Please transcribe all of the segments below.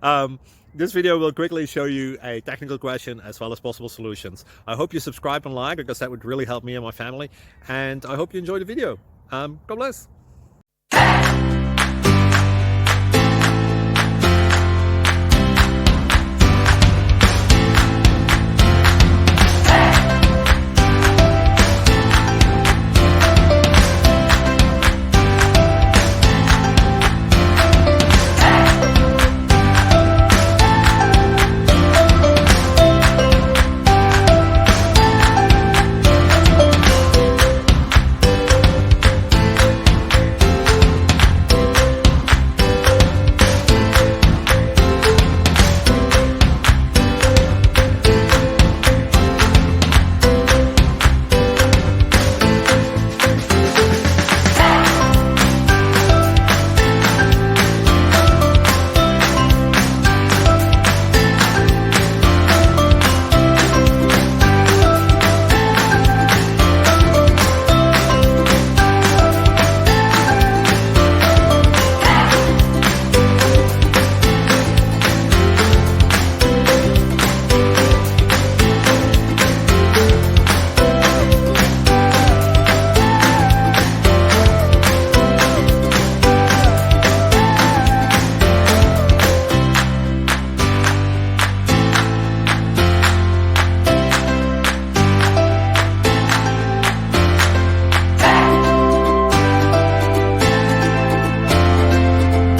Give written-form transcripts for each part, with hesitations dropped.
um, this video will quickly show you a technical question as well as possible solutions. I hope you subscribe and like, because that would really help me and my family. And I hope you enjoy the video. God bless.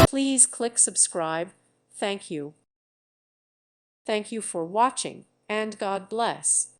Please click subscribe. Thank you. Thank you for watching, and God bless.